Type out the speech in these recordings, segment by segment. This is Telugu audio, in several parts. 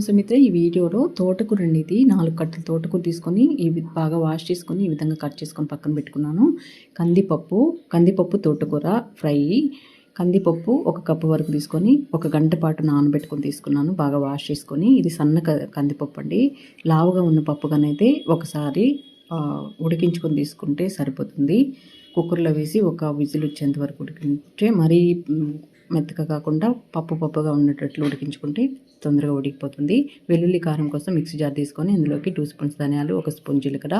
సుమిత్ర, ఈ వీడియోలో తోటకూర అండి. ఇది 4 కట్టలు తోటకూర తీసుకొని బాగా వాష్ చేసుకొని ఈ విధంగా కట్ చేసుకొని పక్కన పెట్టుకున్నాను. కందిపప్పు తోటకూర ఫ్రై. కందిపప్పు 1 కప్పు వరకు తీసుకొని 1 గంట పాటు నానబెట్టుకొని తీసుకున్నాను. బాగా వాష్ చేసుకొని. ఇది సన్న కందిపప్పు అండి. లావుగా ఉన్న పప్పుగానైతే ఒకసారి ఉడికించుకొని తీసుకుంటే సరిపోతుంది. కుక్కర్లో వేసి ఒక విజిల్ వచ్చేంత వరకు ఉడికింటే మరీ మెత్తగా కాకుండా పప్పుగా ఉండేటట్లు ఉడికించుకుంటే తొందరగా ఉడికిపోతుంది. వెల్లుల్లి కారం కోసం మిక్సీ జార్ తీసుకొని అందులోకి 2 స్పూన్స్ ధనియాలు, 1 స్పూన్ జీలకర్ర,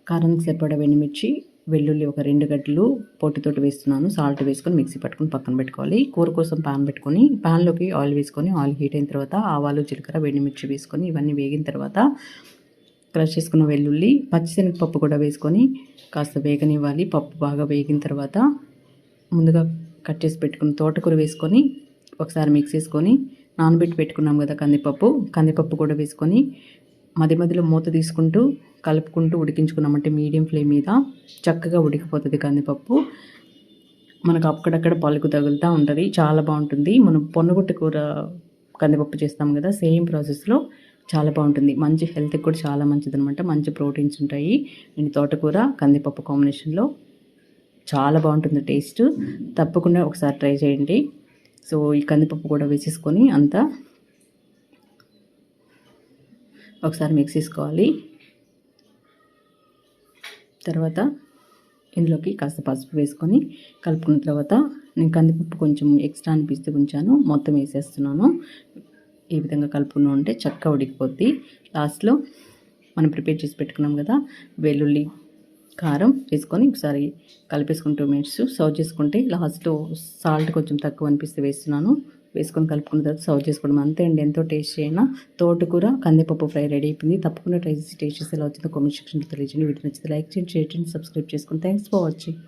కారానికి సరిపడా ఎండుమిర్చి, వెల్లుల్లి ఒక 2 గడ్డలు పొట్టుతోటి వేస్తున్నాను. సాల్ట్ వేసుకొని మిక్సీ పట్టుకొని పక్కన పెట్టుకోవాలి. కూర కోసం పాన్ పెట్టుకొని పాన్లోకి ఆయిల్ వేసుకొని ఆయిల్ హీట్ అయిన తర్వాత ఆవాలు, జీలకర్ర, ఎండుమిర్చి వేసుకొని ఇవన్నీ వేగిన తర్వాత క్రష్ చేసుకున్న వెల్లుల్లి, పచ్చిశనగపప్పు కూడా వేసుకొని కాస్త వేగనివ్వాలి. పప్పు బాగా వేగిన తర్వాత ముందుగా కట్ చేసి పెట్టుకున్న తోటకూర వేసుకొని ఒకసారి మిక్స్ చేసుకొని నానబెట్టి పెట్టుకున్నాం కదా కందిపప్పు కూడా వేసుకొని మధ్యలో మూత తీసుకుంటూ కలుపుకుంటూ ఉడికించుకున్నామంటే మీడియం ఫ్లేమ్ మీద చక్కగా ఉడికిపోతుంది. కందిపప్పు మనకు అక్కడక్కడ పలుకు తగులుతూ ఉంటుంది, చాలా బాగుంటుంది. మనం పొన్నగొట్టు కూర కందిపప్పు చేస్తాం కదా, సేమ్ ప్రాసెస్లో చాలా బాగుంటుంది. మంచి హెల్త్కి కూడా చాలా మంచిది అనమాట. మంచి ప్రోటీన్స్ ఉంటాయి. నేను తోటకూర కందిపప్పు కాంబినేషన్లో చాలా బాగుంటుంది టేస్ట్. తప్పకుండా ఒకసారి ట్రై చేయండి. సో ఈ కందిపప్పు కూడా వేసేసుకొని అంతా ఒకసారి మిక్స్ చేసుకోవాలి. తర్వాత ఇందులోకి కాస్త పసుపు వేసుకొని కలుపుకున్న తర్వాత నేను కందిపప్పు కొంచెం ఎక్స్ట్రా అనిపిస్తూ ఉంచాను, మొత్తం వేసేస్తున్నాను. ఈ విధంగా కలుపుకుని ఉంటే చక్కగా ఉడికిపోద్ది. లాస్ట్లో మనం ప్రిపేర్ చేసి పెట్టుకున్నాం కదా వెల్లుల్లి కారం వేసుకొని ఒకసారి కలిపేసుకుని 2 మినిట్స్ సర్వ్ చేసుకుంటే లాస్ట్లో సాల్ట్ కొంచెం తక్కువ అనిపిస్తే వేసుకొని కలుపుకున్న తర్వాత సర్వ్ చేసుకోవడం అంతే అండి. ఎంతో టేస్ట్ అయినా తోటకూర కందిపప్పు ఫ్రై రెడీ అయిపోయింది. తప్పకుండా ట్రై చేసి టేస్ట్ చేసి ఎలా వచ్చిందో కామెంట్ సెక్షన్లో తెలియజేయండి. వీడియో నచ్చితే లైక్ చేయండి, షేర్ చేయండి, సబ్స్క్రైబ్ చేసుకోండి. Thanks for watching.